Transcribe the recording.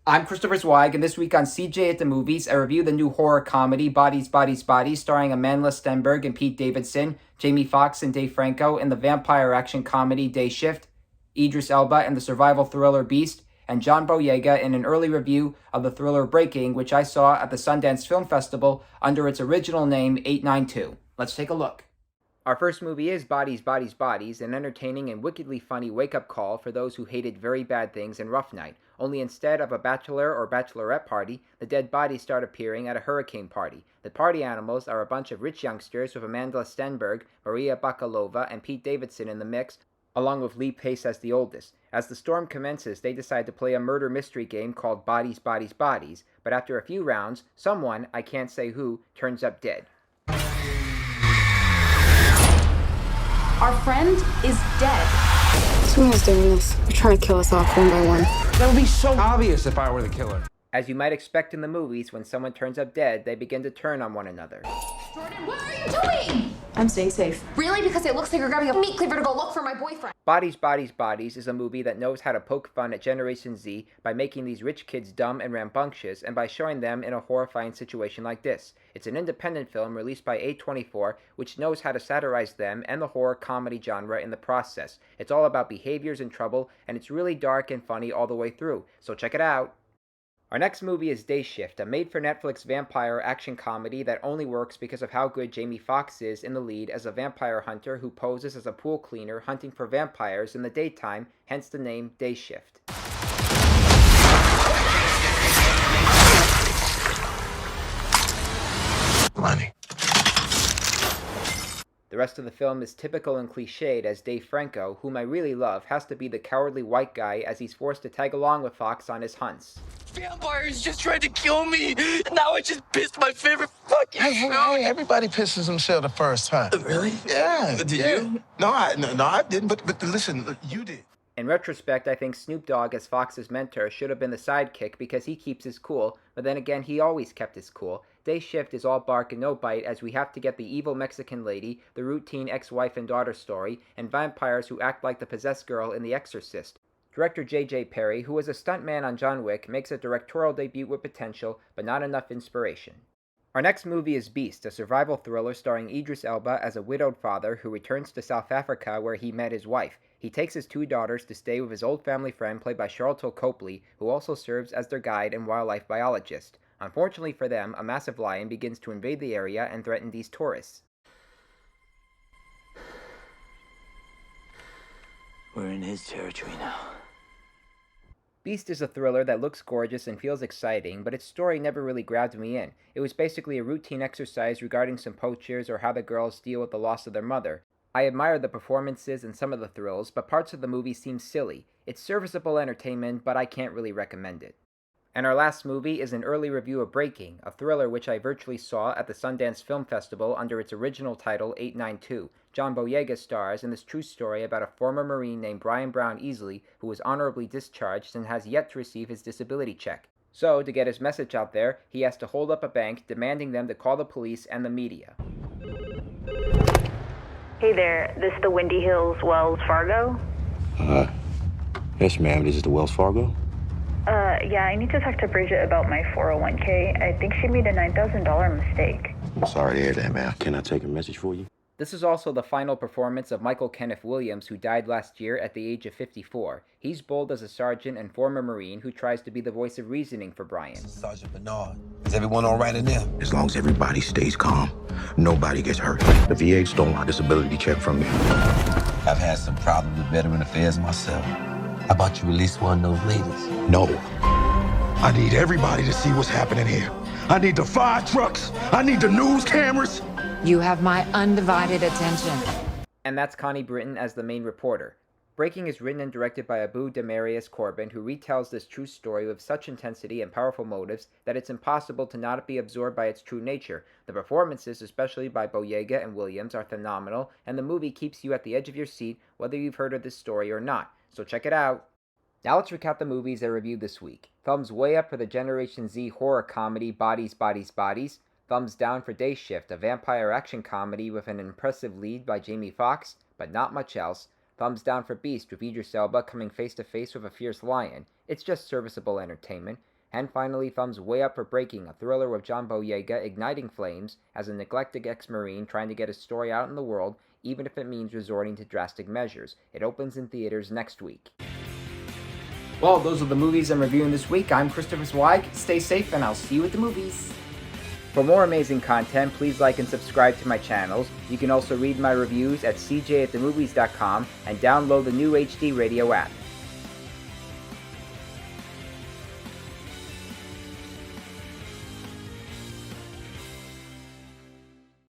I'm Christopher Zweig, and this week on CJ at the Movies, I review the new horror comedy Bodies, Bodies, Bodies, starring Amandla, Stenberg, and Pete Davidson, Jamie Foxx and Dave Franco, and the vampire action comedy Day Shift, Idris Elba and the survival thriller Beast, and John Boyega in an early review of the thriller Breaking, which I saw at the Sundance Film Festival under its original name 892. Let's take a look. Our first movie is Bodies, Bodies, Bodies, an entertaining and wickedly funny wake-up call for those who hated very bad things in Rough Night. Only instead of a bachelor or bachelorette party, the dead bodies start appearing at a hurricane party. The party animals are a bunch of rich youngsters with Amandla Stenberg, Maria Bakalova, and Pete Davidson in the mix, along with Lee Pace as the oldest. As the storm commences, they decide to play a murder mystery game called Bodies, Bodies, Bodies, but after a few rounds, someone, I can't say who, turns up dead. Our friend is dead. Someone's doing this. They're trying to kill us off one by one. That would be so obvious if I were the killer. As you might expect in the movies, when someone turns up dead, they begin to turn on one another. Jordan, what are you doing? I'm staying safe. Really? Because it looks like you're grabbing a meat cleaver to go look for my boyfriend. Bodies, Bodies, Bodies is a movie that knows how to poke fun at Generation Z by making these rich kids dumb and rambunctious and by showing them in a horrifying situation like this. It's an independent film released by A24, which knows how to satirize them and the horror comedy genre in the process. It's all about behaviors and trouble, and it's really dark and funny all the way through, so check it out. Our next movie is Day Shift, a made-for-Netflix vampire action comedy that only works because of how good Jamie Foxx is in the lead as a vampire hunter who poses as a pool cleaner hunting for vampires in the daytime, hence the name Day Shift. Money. The rest of the film is typical and cliched as Dave Franco, whom I really love, has to be the cowardly white guy as he's forced to tag along with Foxx on his hunts. Vampires just tried to kill me. Now I just pissed my favorite fucking Hey, everybody pisses himself the first time. Really? Yeah. Did you? No, I didn't. But listen, you did. In retrospect, I think Snoop Dogg as Foxx's mentor should have been the sidekick because he keeps his cool, but then again, he always kept his cool. Day Shift is all bark and no bite as we have to get the evil Mexican lady, the routine ex-wife and daughter story, and vampires who act like the possessed girl in The Exorcist. Director J.J. Perry, who was a stuntman on John Wick, makes a directorial debut with potential, but not enough inspiration. Our next movie is Beast, a survival thriller starring Idris Elba as a widowed father who returns to South Africa where he met his wife. He takes his two daughters to stay with his old family friend played by Shallot Copley, who also serves as their guide and wildlife biologist. Unfortunately for them, a massive lion begins to invade the area and threaten these tourists. We're in his territory now. Beast is a thriller that looks gorgeous and feels exciting, but its story never really grabbed me in. It was basically a routine exercise regarding some poachers or how the girls deal with the loss of their mother. I admire the performances and some of the thrills, but parts of the movie seem silly. It's serviceable entertainment, but I can't really recommend it. And our last movie is an early review of Breaking, a thriller which I virtually saw at the Sundance Film Festival under its original title 892. John Boyega stars in this true story about a former Marine named Brian Brown Easley who was honorably discharged and has yet to receive his disability check. So, to get his message out there, he has to hold up a bank demanding them to call the police and the media. Hey there, this the Windy Hills Wells Fargo? Yes, ma'am. This is the Wells Fargo. Yeah, I need to talk to Bridget about my 401k. I think she made a $9,000 mistake. I'm sorry to hear that, ma'am. Can I take a message for you? This is also the final performance of Michael Kenneth Williams, who died last year at the age of 54. He's bold as a sergeant and former Marine who tries to be the voice of reasoning for Brian. Sergeant Bernard, is everyone all right in there? As long as everybody stays calm, nobody gets hurt. The VA stole my disability check from me. I've had some problems with veteran affairs myself. How about you release one of those ladies? No. I need everybody to see what's happening here. I need the fire trucks. I need the news cameras. You have my undivided attention. And that's Connie Britton as the main reporter. Breaking is written and directed by Abu Demarius Corbin, who retells this true story with such intensity and powerful motives that it's impossible to not be absorbed by its true nature. The performances, especially by Boyega and Williams, are phenomenal, and the movie keeps you at the edge of your seat whether you've heard of this story or not. So check it out. Now let's recap the movies I reviewed this week. Thumbs way up for the Generation Z horror comedy Bodies, Bodies, Bodies. Thumbs down for Day Shift, a vampire action comedy with an impressive lead by Jamie Foxx, but not much else. Thumbs down for Beast with Idris Elba coming face to face with a fierce lion. It's just serviceable entertainment. And finally, thumbs way up for Breaking, a thriller with John Boyega igniting flames as a neglected ex-Marine trying to get his story out in the world, even if it means resorting to drastic measures. It opens in theaters next week. Well, those are the movies I'm reviewing this week. I'm Christopher Zweig. Stay safe, and I'll see you at the movies. For more amazing content, please like and subscribe to my channels. You can also read my reviews at cjatthemovies.com and download the new HD Radio app.